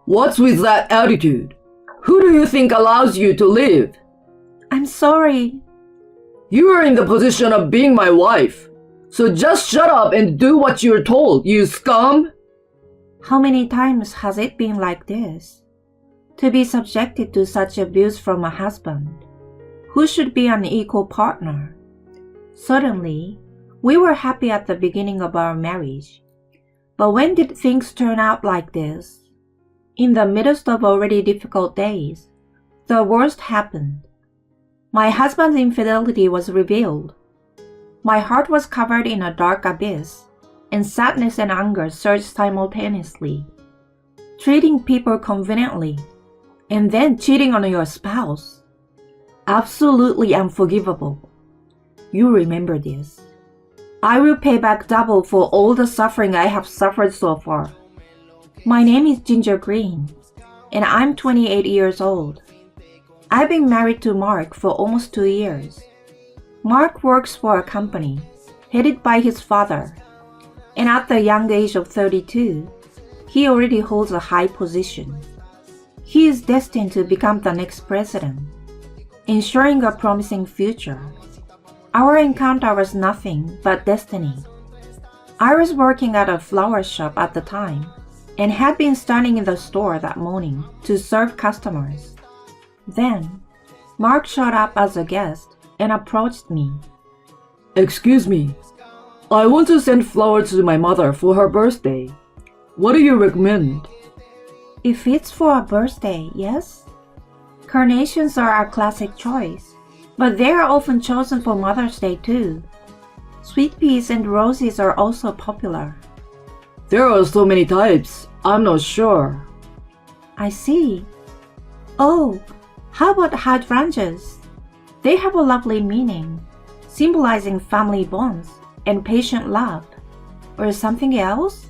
What's with that attitude? Who do you think allows you to live? I'm sorry. You are in the position of being my wife. So just shut up and do what you're told, you scum! How many times has it been like this? To be subjected to such abuse from a husband, who should be an equal partner. Certainly, we were happy at the beginning of our marriage. But when did things turn out like this? In the midst of already difficult days, the worst happened. My husband's infidelity was revealed. My heart was covered in a dark abyss, and sadness and anger surged simultaneously. Treating people conveniently, and then cheating on your spouse. Absolutely unforgivable. You remember this. I will pay back double for all the suffering I have suffered so far. My name is Ginger Green, and I'm 28 years old. I've been married to Mark for almost 2 years. Mark works for a company headed by his father, and at the young age of 32, he already holds a high position. He is destined to become the next president, ensuring a promising future. Our encounter was nothing but destiny. I was working at a flower shop at the time and had been standing in the store that morning to serve customers. Then, Mark showed up as a guest and approached me. Excuse me, I want to send flowers to my mother for her birthday. What do you recommend? If it's for a birthday, yes? Carnations are a classic choice, but they are often chosen for Mother's Day too. Sweet peas and roses are also popular. There are so many types, I'm not sure. I see. Oh, how about hydrangeas? They have a lovely meaning, symbolizing family bonds and patient love. Or something else?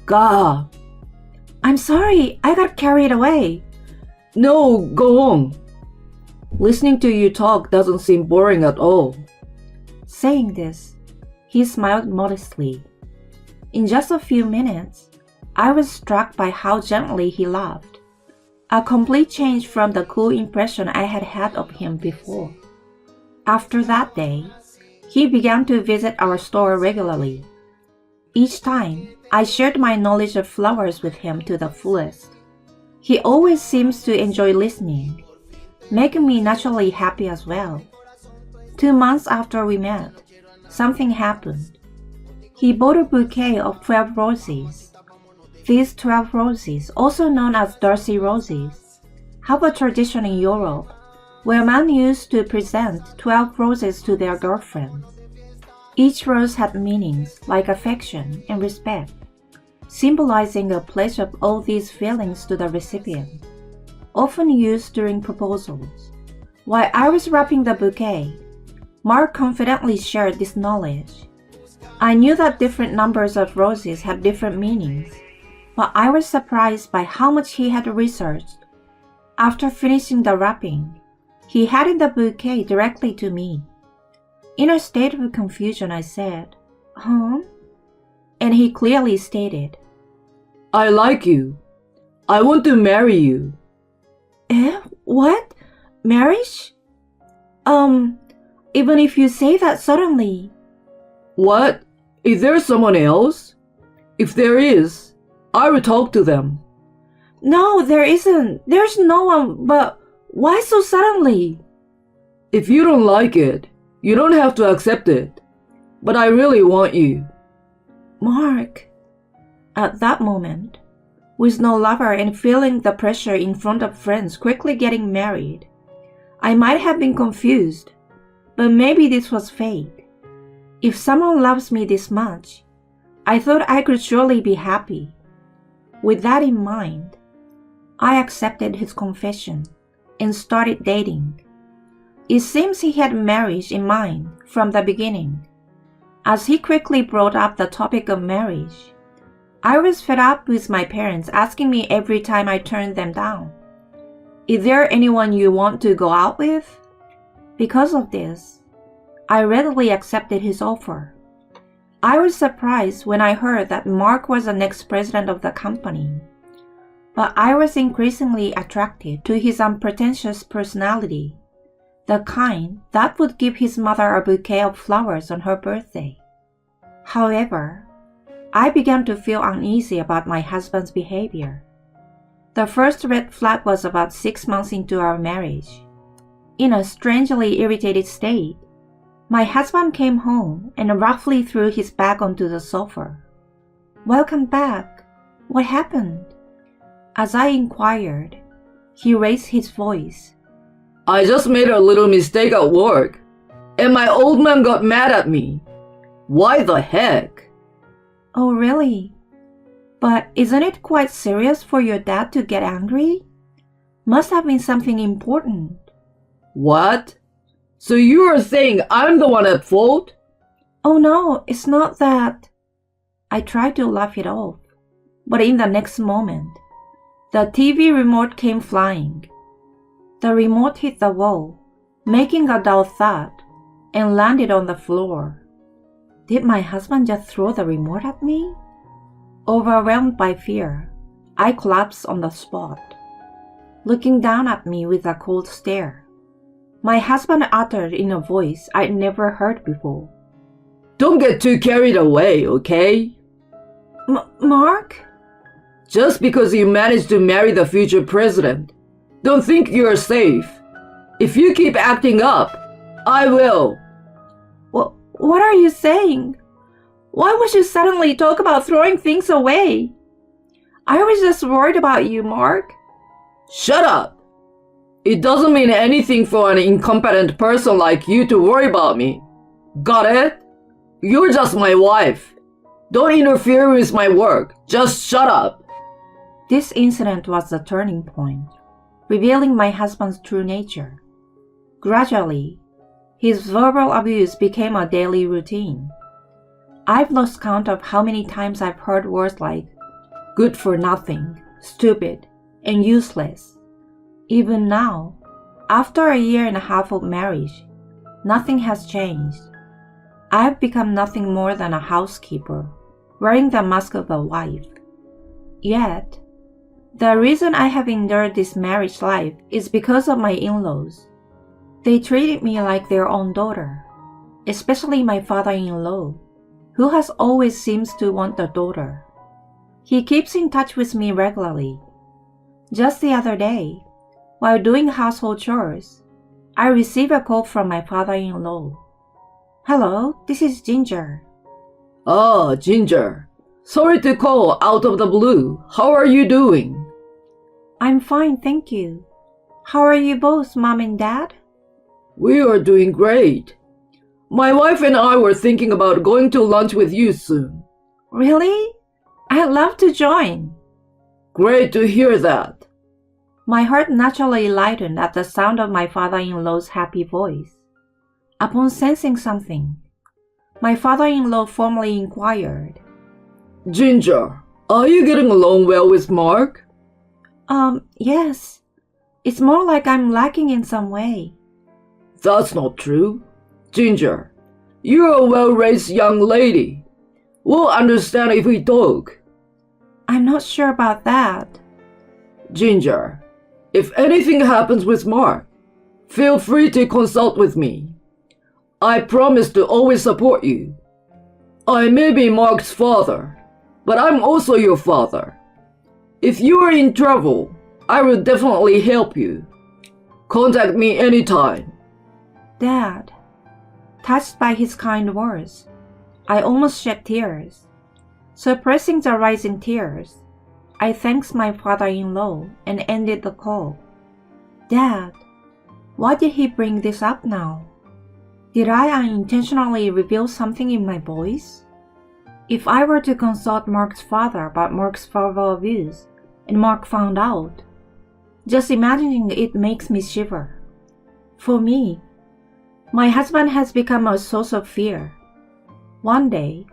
Gah! I'm sorry, I got carried away. No, go on. Listening to you talk doesn't seem boring at all. Saying this, he smiled modestly. In just a few minutes, I was struck by how gently he laughed. A complete change from the cool impression I had had of him before. After that day, he began to visit our store regularly. Each time, I shared my knowledge of flowers with him to the fullest. He always seems to enjoy listening, making me naturally happy as well. 2 months after we met, something happened. He bought a bouquet of 12 roses. These 12 roses, also known as Darcy roses, have a tradition in Europe where men used to present 12 roses to their girlfriends. Each rose had meanings like affection and respect, symbolizing a pledge of all these feelings to the recipient, often used during proposals. While I was wrapping the bouquet, Mark confidently shared this knowledge. I knew that different numbers of roses had different meanings, but I was surprised by how much he had researched. After finishing the wrapping, he handed the bouquet directly to me. In a state of confusion, I said, "Huh?" And he clearly stated, I like you. I want to marry you. "Eh? What? Marriage? Even if you say that suddenly." What? Is there someone else? If there is, I will talk to them. "No, there isn't. There's no one, but why so suddenly?" If you don't like it, you don't have to accept it. But I really want you. Mark. At that moment, with no lover and feeling the pressure in front of friends quickly getting married, I might have been confused, but maybe this was fate. If someone loves me this much, I thought I could surely be happy. With that in mind, I accepted his confession and started dating. It seems he had marriage in mind from the beginning. As he quickly brought up the topic of marriage, I was fed up with my parents asking me every time I turned them down, "Is there anyone you want to go out with?" Because of this, I readily accepted his offer. I was surprised when I heard that Mark was the next president of the company, but I was increasingly attracted to his unpretentious personality, the kind that would give his mother a bouquet of flowers on her birthday. However, I began to feel uneasy about my husband's behavior. The first red flag was about 6 months into our marriage. In a strangely irritated state, my husband came home and roughly threw his bag onto the sofa. "Welcome back. What happened?" As I inquired, he raised his voice. I just made a little mistake at work, and my old man got mad at me. Why the heck? "Oh, really? But isn't it quite serious for your dad to get angry? Must have been something important." What? So you are saying I'm the one at fault? "Oh no, it's not that." I tried to laugh it off, but in the next moment, the TV remote came flying. The remote hit the wall, making a dull thud, and landed on the floor. Did my husband just throw the remote at me? Overwhelmed by fear, I collapsed on the spot, looking down at me with a cold stare. My husband uttered in a voice I'd never heard before, Don't get too carried away, okay? Mark? Just because you managed to marry the future president, don't think you're safe. If you keep acting up, I will. What are you saying? Why would you suddenly talk about throwing things away? I was just worried about you, Mark. Shut up. It doesn't mean anything for an incompetent person like you to worry about me. Got it? You're just my wife. Don't interfere with my work. Just shut up. This incident was the turning point, revealing my husband's true nature. Gradually, his verbal abuse became a daily routine. I've lost count of how many times I've heard words like good for nothing, stupid, and useless. Even now, after a year and a half of marriage, nothing has changed. I've become nothing more than a housekeeper, wearing the mask of a wife. Yet, the reason I have endured this marriage life is because of my in-laws. They treated me like their own daughter, especially my father-in-law, who has always seems to want a daughter. He keeps in touch with me regularly. Just the other day, while doing household chores, I received a call from my father-in-law. "Hello, this is Ginger." Oh, Ginger. Sorry to call out of the blue. How are you doing? "I'm fine, thank you. How are you both, Mom and Dad?" We are doing great. My wife and I were thinking about going to lunch with you soon. "Really? I'd love to join." Great to hear that. My heart naturally lightened at the sound of my father-in-law's happy voice. Upon sensing something, my father-in-law formally inquired, Ginger, are you getting along well with Mark? Yes. It's more like I'm lacking in some way." That's not true. Ginger, you're a well-raised young lady. We'll understand if we talk. "I'm not sure about that." Ginger, if anything happens with Mark, feel free to consult with me. I promise to always support you. I may be Mark's father, but I'm also your father. If you are in trouble, I will definitely help you. Contact me anytime. "Dad." Touched by his kind words, I almost shed tears. Suppressing the rising tears, I thanked my father-in-law and ended the call. "Dad, why did he bring this up now? Did I unintentionally reveal something in my voice? If I were to consult Mark's father about Mark's verbal abuse, and Mark found out, just imagining it makes me shiver. For me, my husband has become a source of fear. One day,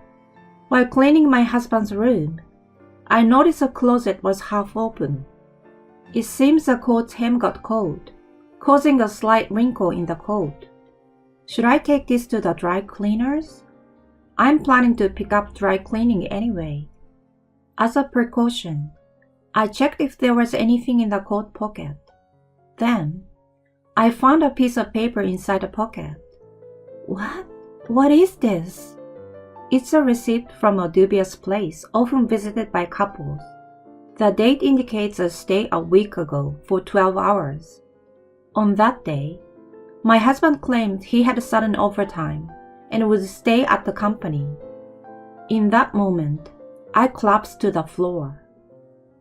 while cleaning my husband's room, I noticed a closet was half open. It seems the coat's hem got cold, causing a slight wrinkle in the coat. Should I take this to the dry cleaners? I'm planning to pick up dry cleaning anyway. As a precaution, I checked if there was anything in the coat pocket. Then, I found a piece of paper inside the pocket. What? What is this? It's a receipt from a dubious place often visited by couples. The date indicates a stay a week ago for 12 hours. On that day, my husband claimed he had sudden overtime and would stay at the company. In that moment, I collapsed to the floor.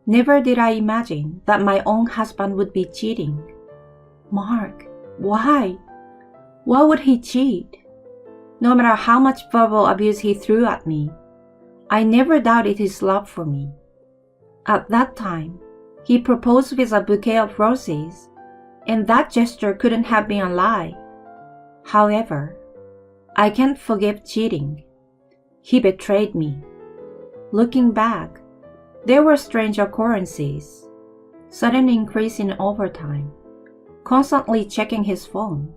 Never did I imagine that my own husband would be cheating. Mark, why? Why would he cheat? No matter how much verbal abuse he threw at me, I never doubted his love for me. At that time, he proposed with a bouquet of roses, and that gesture couldn't have been a lie. However, I can't forgive cheating. He betrayed me. Looking back, there were strange occurrences. Sudden increase in overtime, constantly checking his phone,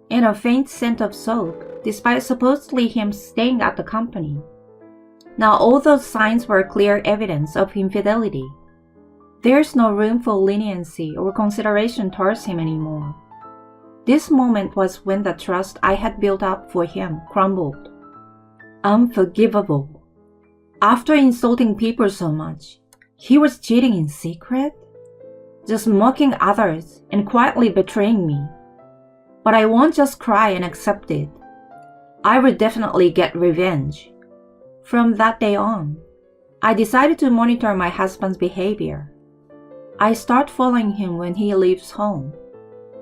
and a faint scent of soap despite supposedly him staying at the company. Now all those signs were clear evidence of infidelity. There's no room for leniency or consideration towards him anymore. This moment was when the trust I had built up for him crumbled. Unforgivable. After insulting people so much, he was cheating in secret? Just mocking others and quietly betraying me. But I won't just cry and accept it. I would definitely get revenge. From that day on, I decided to monitor my husband's behavior. I start following him when he leaves home,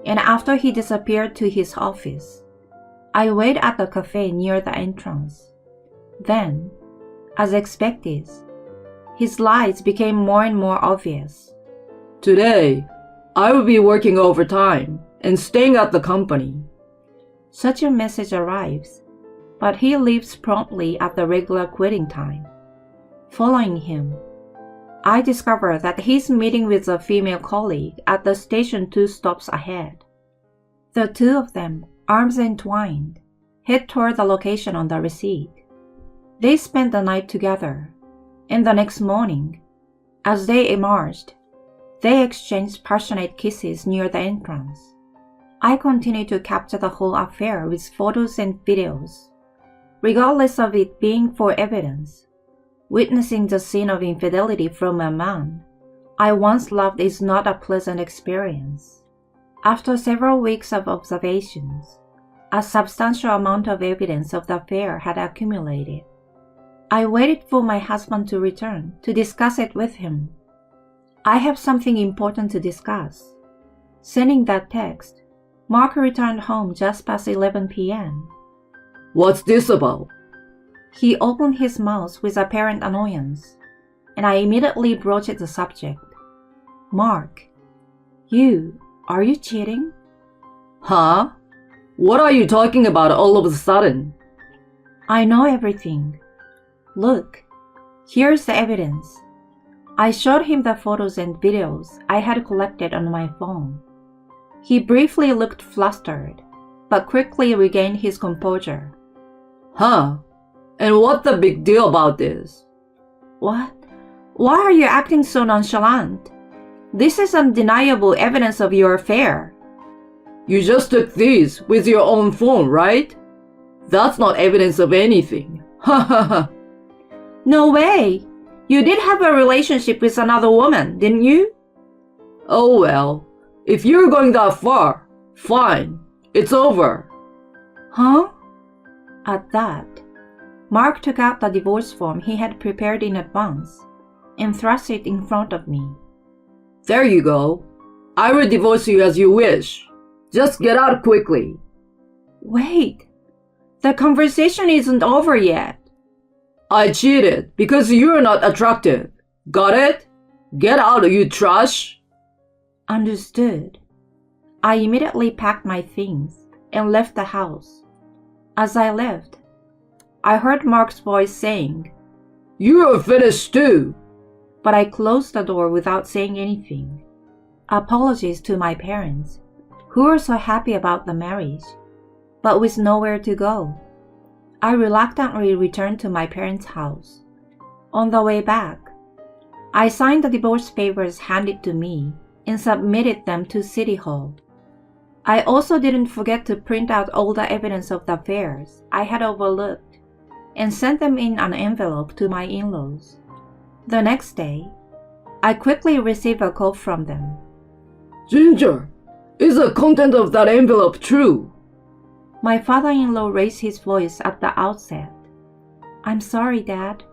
and after he disappeared to his office, I wait at the cafe near the entrance. Then, as expected, his lies became more and more obvious. Today, I will be working overtime and staying at the company. Such a message arrives, but he leaves promptly at the regular quitting time. Following him, I discover that he's meeting with a female colleague at the station 2 stops ahead. The two of them, arms entwined, head toward the location on the receipt. They spent the night together, and the next morning, as they emerged, they exchanged passionate kisses near the entrance. I continue to capture the whole affair with photos and videos. Regardless of it being for evidence, witnessing the scene of infidelity from a man I once loved is not a pleasant experience. After several weeks of observations, a substantial amount of evidence of the affair had accumulated. I waited for my husband to return to discuss it with him. I have something important to discuss. Sending that text, Mark returned home just past 11 p.m. What's this about? He opened his mouth with apparent annoyance, and I immediately broached the subject. Mark, are you cheating? Huh? What are you talking about all of a sudden? I know everything. Look, here's the evidence. I showed him the photos and videos I had collected on my phone. He briefly looked flustered, but quickly regained his composure. Huh? And what's the big deal about this? What? Why are you acting so nonchalant? This is undeniable evidence of your affair. You just took these with your own phone, right? That's not evidence of anything. Ha ha ha. No way! You did have a relationship with another woman, didn't you? Oh well, if you're going that far, fine, it's over. Huh? At that, Mark took out the divorce form he had prepared in advance and thrust it in front of me. There you go. I will divorce you as you wish. Just get out quickly. Wait, the conversation isn't over yet. I cheated because you're not attractive. Got it? Get out, you trash. Understood. I immediately packed my things and left the house. As I left, I heard Mark's voice saying, You're finished too. But I closed the door without saying anything. Apologies to my parents, who were so happy about the marriage, but with nowhere to go. I reluctantly returned to my parents' house. On the way back, I signed the divorce papers handed to me and submitted them to City Hall. I also didn't forget to print out all the evidence of the affairs I had overlooked and sent them in an envelope to my in-laws. The next day, I quickly received a call from them. Ginger, is the content of that envelope true? My father-in-law raised his voice at the outset. I'm sorry, Dad,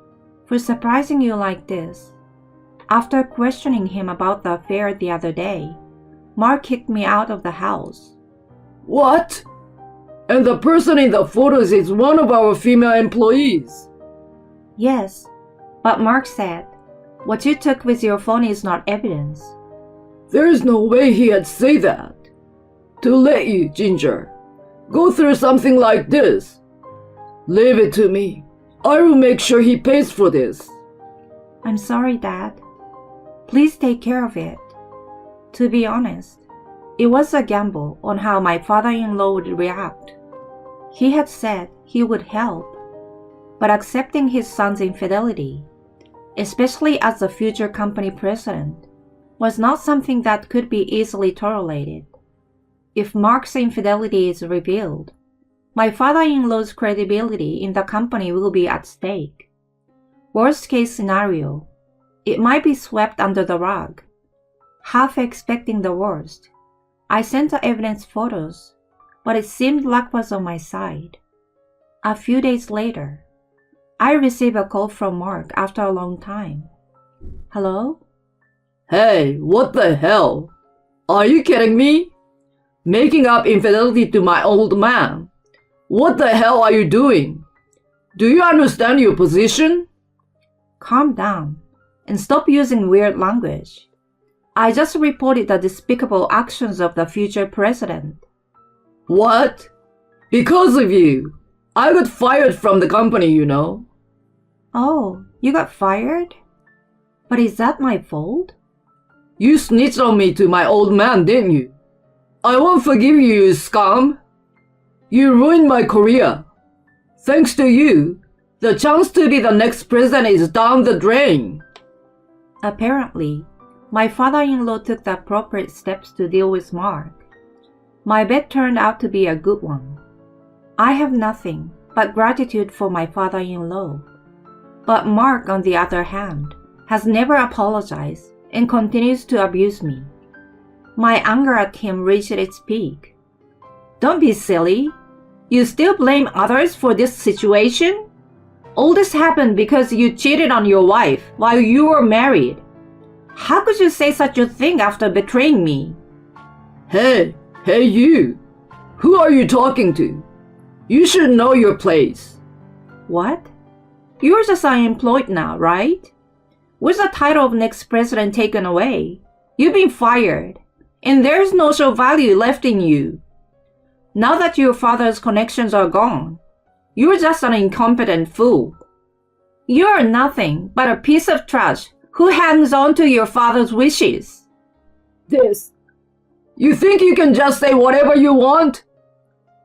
for surprising you like this. After questioning him about the affair the other day, Mark kicked me out of the house. What? And the person in the photos is one of our female employees? Yes, but Mark said, what you took with your phone is not evidence. There's no way he'd say that. To let you, Ginger, go through something like this. Leave it to me. I will make sure he pays for this. I'm sorry, Dad. Please take care of it. To be honest, it was a gamble on how my father-in-law would react. He had said he would help, but accepting his son's infidelity, especially as the future company president, was not something that could be easily tolerated. If Mark's infidelity is revealed, my father-in-law's credibility in the company will be at stake. Worst case scenario, it might be swept under the rug. Half expecting the worst, I sent the evidence photos, but it seemed luck was on my side. A few days later, I received a call from Mark after a long time. Hello? Hey, what the hell? Are you kidding me? Making up infidelity to my old man? What the hell are you doing? Do you understand your position? Calm down and stop using weird language. I just reported the despicable actions of the future president. What? Because of you, I got fired from the company, you know. Oh, you got fired? But is that my fault? You snitched on me to my old man, didn't you? I won't forgive you, you scum. You ruined my career. Thanks to you, the chance to be the next president is down the drain. Apparently, my father-in-law took the appropriate steps to deal with Mark. My bet turned out to be a good one. I have nothing but gratitude for my father-in-law. But Mark, on the other hand, has never apologized and continues to abuse me. My anger at him reached its peak. Don't be silly. You still blame others for this situation? All this happened because you cheated on your wife while you were married. How could you say such a thing after betraying me? Hey you. Who are you talking to? You should know your place. What? You're just unemployed now, right? With the title of next president taken away, you've been fired, and there's no social value left in you. Now that your father's connections are gone, you're just an incompetent fool. You're nothing but a piece of trash who hangs on to your father's wishes. You think you can just say whatever you want?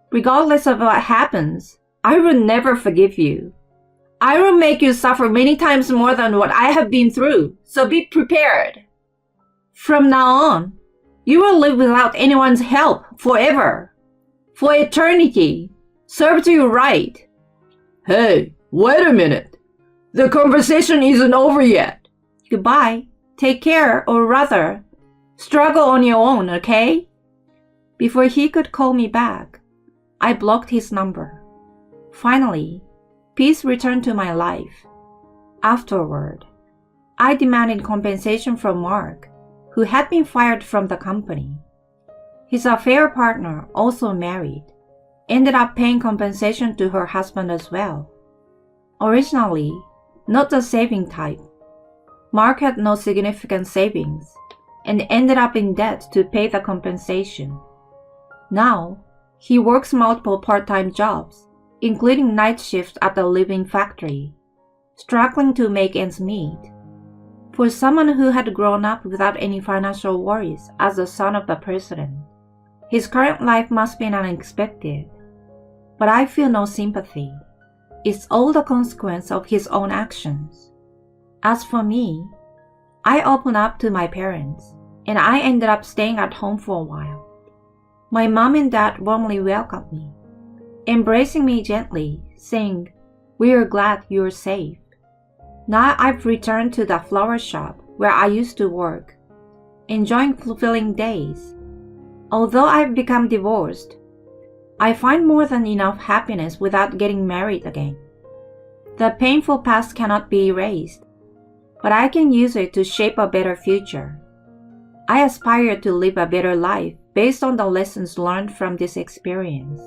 Regardless of what happens, I will never forgive you. I will make you suffer many times more than what I have been through, so be prepared. From now on, you will live without anyone's help forever. For eternity. Serves you right. Hey, wait a minute. The conversation isn't over yet. Goodbye. Take care, or rather, struggle on your own, okay? Before he could call me back, I blocked his number. Finally, peace returned to my life. Afterward, I demanded compensation from Mark, who had been fired from the company. His affair partner, also married, ended up paying compensation to her husband as well. Originally, not the saving type, Mark had no significant savings and ended up in debt to pay the compensation. Now, he works multiple part-time jobs, including night shifts at the living factory, struggling to make ends meet. For someone who had grown up without any financial worries as the son of the president, his current life must be unexpected. But I feel no sympathy. It's all the consequence of his own actions. As for me, I opened up to my parents, and I ended up staying at home for a while. My mom and dad warmly welcomed me, embracing me gently, saying, "We are glad you're safe." Now I've returned to the flower shop where I used to work, enjoying fulfilling days. Although I've become divorced, I find more than enough happiness without getting married again. The painful past cannot be erased, but I can use it to shape a better future. I aspire to live a better life based on the lessons learned from this experience.